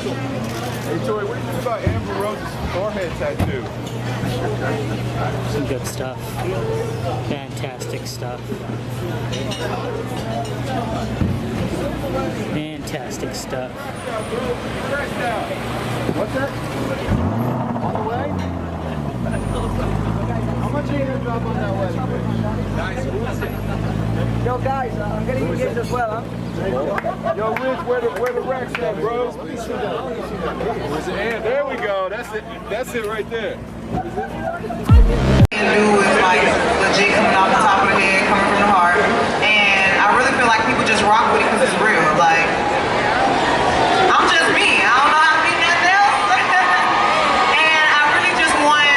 Hey, Tory, what do you think about Amber Rose's forehead tattoo? Some good stuff. Fantastic stuff. Fantastic stuff. What's that? On the way? How much are you going to drop on that way? Nice. Who is it? Yo, guys, I'm getting engaged as well, huh? Yo, Rich, where the racks at, bro? Where's the end? There we go. That's it. That's it right there. Do is like legit coming off the top of the head, coming from the heart, and I really feel like people just rock with it because it's real. Like, I'm just me. I don't know how to be nothing else. And I really just want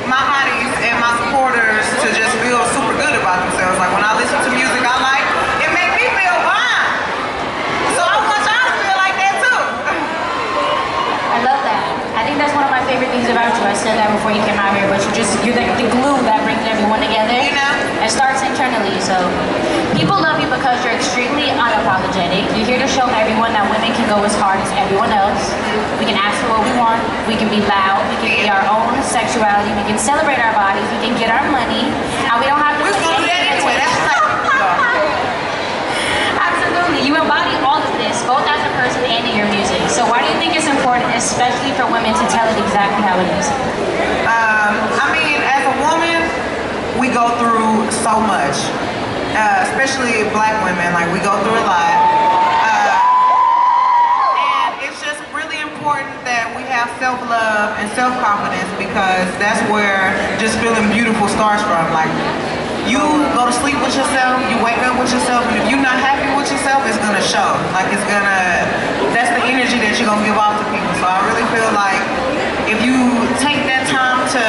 my hotties and my supporters to just feel super good about themselves. Like when I listen to music I like, it makes me feel fine. So I want y'all to feel like that too. I love that. I think that's one of my favorite things about you. I said that before you came out here, but you're the glue that brings everyone together. You know? It starts internally, so people love you because you're extremely unapologetic. You're here to show everyone that women can go as hard as everyone else. We can ask for what we want. We can be loud. We can be our own sexuality. We can celebrate our bodies. We can get our money. And we don't have to We're gonna do that anyway. That's like, absolutely. You embody all of this, both as a person and in your music. So why do you think it's important, especially for women, to tell it exactly how it is? I mean, as a woman, we go through so much, especially black women. Like, we go through a lot. And it's just really important that we have self-love and self-confidence, because that's where just feeling beautiful starts from. Like, you go to sleep with yourself, you wake up with yourself, and if you're not happy with yourself, it's gonna show. Like, that's the energy that you're gonna give off to people. So I really feel like if you take that time to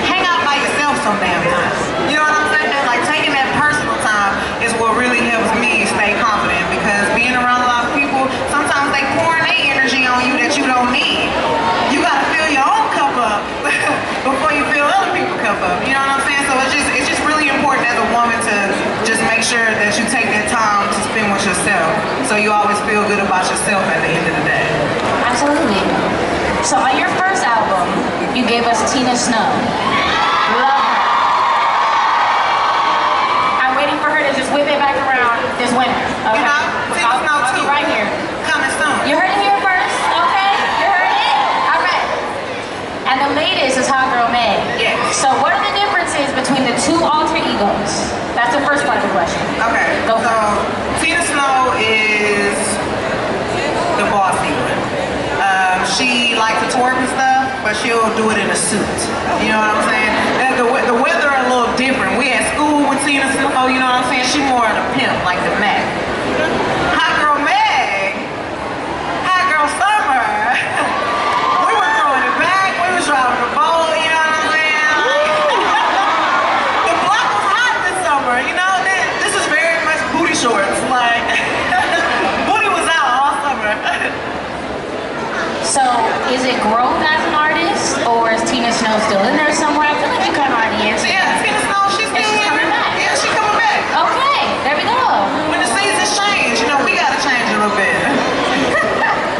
hang out by yourself some damn time, you know what I'm saying? Like, taking that personal time is what really helps me stay confident, because being around a lot of people, sometimes they pour their energy on you that you don't need. You gotta fill your own cup up before you fill other people's cup up. You know what I'm saying? So it's just really important as a woman to just make sure that you take that time to spend with yourself, so you always feel good about yourself at the end of the day. Absolutely. So on your first album, you gave us Tina Snow. Love her. I'm waiting for her to just whip it back around this winter. Okay? You know, Tina Snow I'll too. be right here. Coming soon. You heard it here first, okay? You heard it? All right. And the latest is Hot Girl Meg. Yes. So what are the differences between the two alter egos? That's the first part of the question. Okay. Go So Tina Snow is the bossy one. She likes to twerk and stuff, but she'll do it in a suit. You know what I'm saying? And the weather a little different. We at school with Tina Snow, you know what I'm saying? She more of the pimp, like the Mac. Hot Girl Meg, Hot Girl Summer. We were throwing it back, we was driving the boat, you know what I'm saying? The block was hot this summer, you know? This is very much booty shorts, like, booty was out all summer. So, is it growth as an artist, or is Tina Snow still in there somewhere? I feel like you kind of already answered. Yeah, Tina Snow, she's still here. coming back. Yeah, she's coming back. Okay, there we go. When the seasons change, you know, we gotta change a little bit.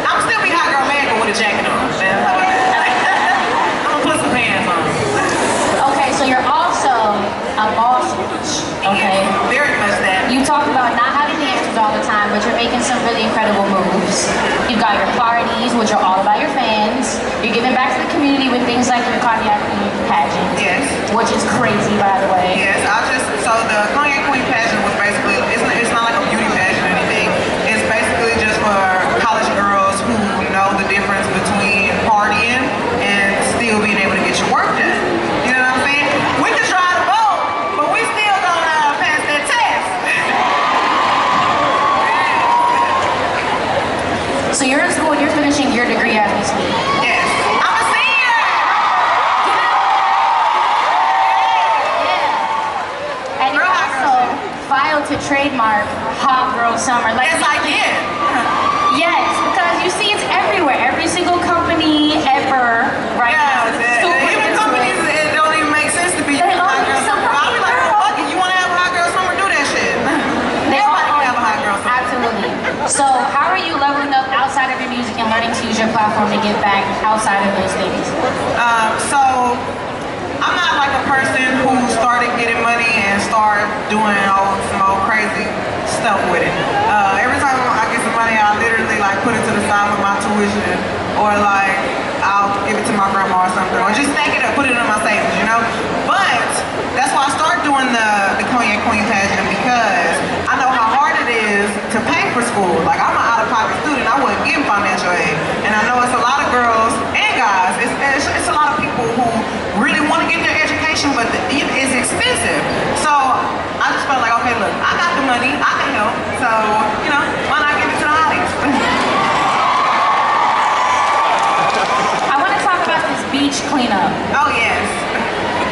I'm still be Hot Girl Meg, but with a jacket on. Man. I'm gonna put some pants on. Okay, so you're also a boss bitch, okay? Yeah, very much that. You talk about not having the answers all the time, but you're making some really incredible moves. You've got your parties, which are all about your fans. You're giving back to the community with things like your Cognac Queen pageant. Yes. Which is crazy, by the way. Yes, so the Cognac Queen pageant was basically, it's not like a beauty pageant or anything. It's basically just for college girls who know the difference between partying and still being able to get your work done. You know what I'm saying? We can try the boat, but we still gonna pass that test. So you're in school and you're finishing your degree as we speak. Yes. I'm a senior! Yeah. And you also filed to trademark Hot Girl Summer. Like, Yes, I did. yes, because you see it's everywhere. Every single company ever, right now. Yeah, is super even into companies, it. it don't even make sense to be They Hot all Girl need Summer. some I'll be like, girl. fuck it, you wanna have a Hot Girl Summer, do that shit. They all Everybody can have a Hot Girl Summer. Absolutely. So how are you leveling up outside of your music and learning to use your platform to give back outside of those things? So I'm not like a person who started getting money and started doing some old crazy stuff with it. Every time I get some money, I literally like put it to the side with my tuition, or like I'll give it to my grandma or something, or just take it and put it in my savings, you know? But that's why I started doing the Cognac Queen pageant, because I know how hard it is to pay for school. Like, I'm an out-of-pocket student, I wasn't getting financial aid. And I know it's a lot of girls and guys, it's a lot of people who really want to get their education, but it's expensive. So I just felt like, okay, look, I got the money, I can help, so, you know, why not give it to the audience? I want to talk about this beach cleanup. Oh, yes.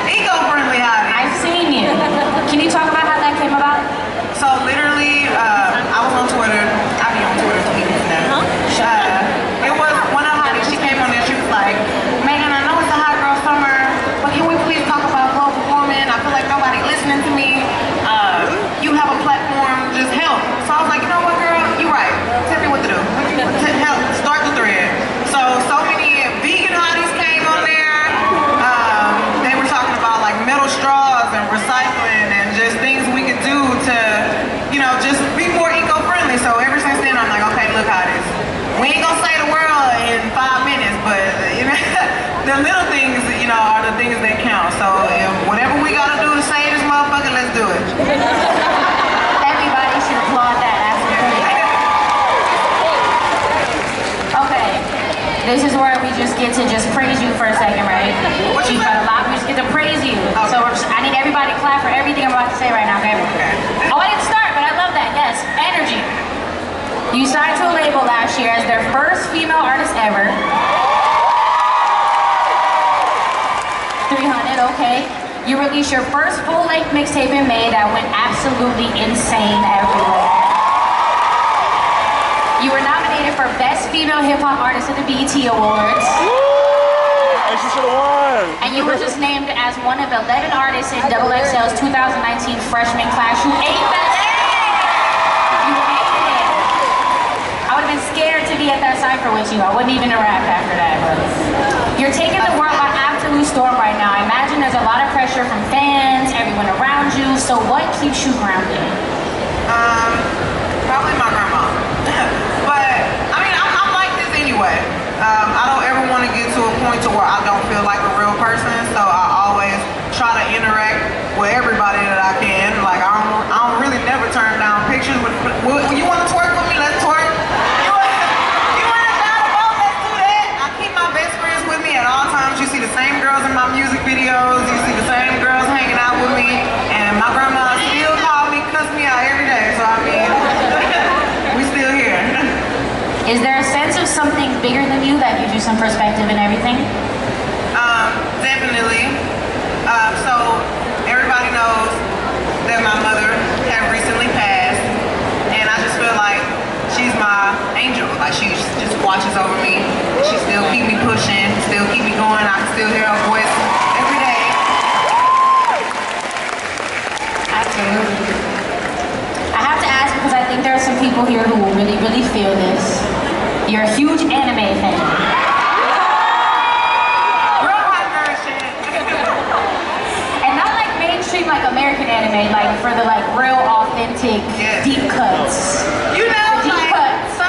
Eco-friendly hotties. I've seen you. Can you talk about how that came about? So literally, I was on Twitter. I be on Twitter tweeting now. It was one of the hotties. She came on there. She was like, "Megan, I know it's a hot girl summer, but can we please talk about global warming? I feel like nobody listening to me. You have a platform. Just help." So I was like, "You know what, girl? You're right. Tell me what to do. Help. Start the thread." So many vegan hotties came on there. They were talking about like metal straws and recycling and just things we could do to, you know, just be more eco-friendly. So ever since then, I'm like, okay, look how this. We ain't gonna save the world in 5 minutes, but you know, the little things, you know, are the things that count. So whatever we gotta do to save this motherfucker, let's do it. Everybody should applaud that. Absolutely. Okay. This is where we just get to just praise you for a second, right? What you You've got a lot. We just get to praise you. Okay. So I need everybody to clap for everything I'm about to say right now, okay? Oh, I didn't start, but I love that. Yes, energy. You signed to a label last year as their first female artist ever. 300, okay. You released your first full-length mixtape in May that went absolutely insane everywhere. You were nominated for Best Female Hip Hop Artist at the BET Awards. Hey, she should have won. And you were just named as one of 11 artists in XXL's 2019 freshman class who ate that egg. You ate it. I would have been scared to be at that cypher with you. I wouldn't even rap after that, but you're taking the world by absolute storm right now. I imagine there's a lot of pressure from fans, everyone around you. So what keeps you grounded? Probably my grandma. But I mean, I'm like this anyway. I don't ever want to get to a point to where I don't feel like a real person. So I always try to interact with everybody that I can. Like I don't really never turn down pictures. You want to twerk with me? Let's twerk. You want to down a boat? Let's do that. I keep my best friends with me at all times. You see the same girls in my music videos. You see the same girls hanging out with me. And my grandma still calls me, cuss me out every day. So I mean, we still here. Is there a sense of something bigger than you that gives you some perspective and everything? Definitely. So everybody knows that my mother had recently passed, and I just feel like she's my angel. Like she just watches over me. She still keep me pushing, still keep me going. I can still hear her voice every day. Absolutely. I have to ask because I think there are some people here who will really, really feel this. You're a huge anime fan. Real hot girl shit. And not like mainstream like American anime, like for the like real authentic deep cuts. You know, Deep like cuts.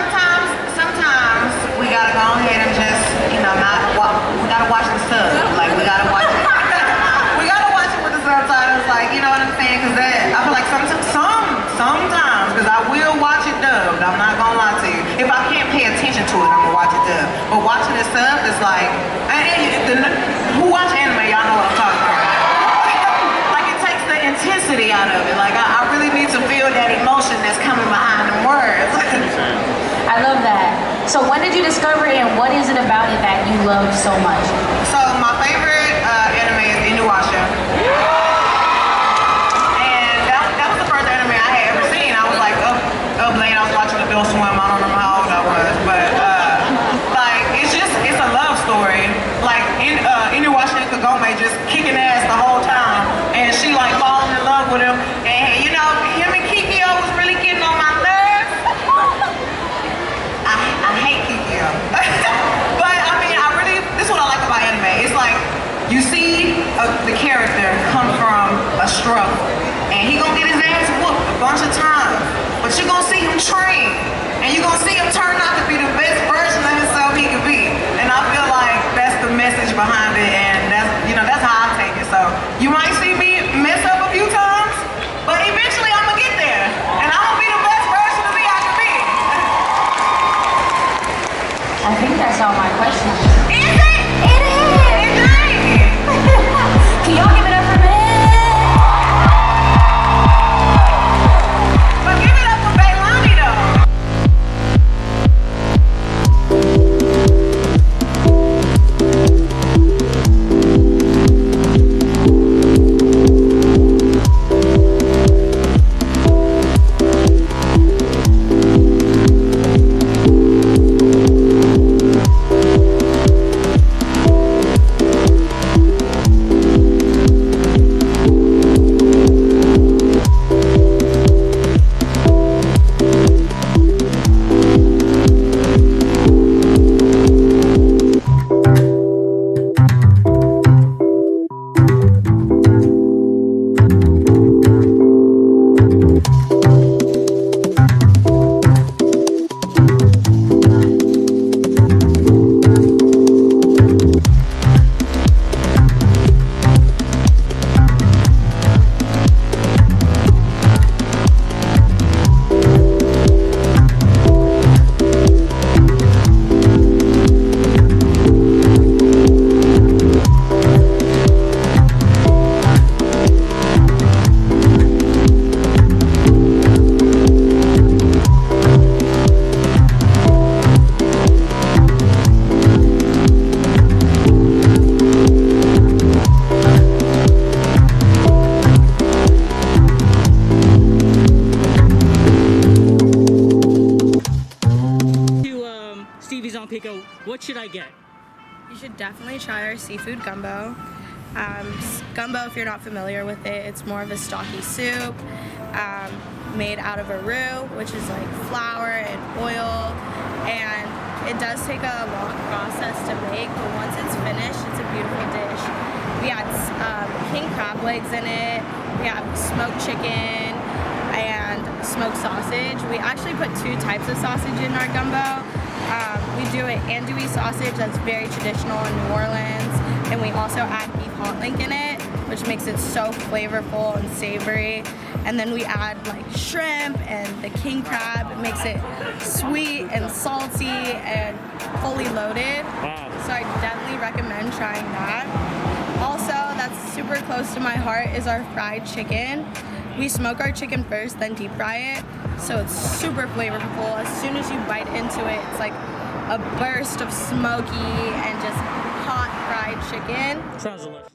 sometimes we gotta go ahead and just, you know, we gotta watch the sub. Like we gotta watch it. We gotta watch it with the subtitles. Like, you know what I'm saying? Because I feel like sometimes, because I will watch it dubbed. I'm not gonna lie to you. If I can't pay attention to it, I'm gonna watch it dubbed. But watching it subbed is like, who watch anime, y'all know what I'm talking about. Like it takes the intensity out of it. Like I really need to feel that emotion that's coming behind the words. I love that. So when did you discover it and what is it about it that you love so much? So my favorite anime is Inuyasha. And that was the first anime I had ever seen. I was like up late, I was watching Adult Swim. I don't remember how old I was, but like it's a love story. Like Inuyasha and Kagome just kicking ass the whole time, and she like falling in love with him. And you know, him and Kikyo was really getting on my nerves. I hate Kikyo. the character come from a struggle. And he gonna get his ass whooped a bunch of times. But you're gonna see him train. And you're gonna see him turn out to be the best version of himself he can be. And I feel like that's the message behind it, and that's how I take it. So you might see me mess up a few times, but eventually I'm gonna get there. And I'm gonna be the best version of me I can be. I think that's all my questions. Is it? It is! Can y'all give it up for me? But give it up for Bailani though. What should I get? You should definitely try our seafood gumbo. Gumbo, if you're not familiar with it, it's more of a stocky soup made out of a roux, which is like flour and oil, and it does take a long process to make, but once it's finished, it's a beautiful dish. We add king crab legs in it, we have smoked chicken, and smoked sausage. We actually put 2 types of sausage in our gumbo. We do an andouille sausage that's very traditional in New Orleans, and we also add beef hot link in it, which makes it so flavorful and savory. And then we add like shrimp and the king crab. It makes it sweet and salty and fully loaded. Wow. So I definitely recommend trying that. Also, that's super close to my heart is our fried chicken. We smoke our chicken first, then deep fry it, so it's super flavorful. As soon as you bite into it, it's like a burst of smoky and just hot fried chicken. Sounds delicious.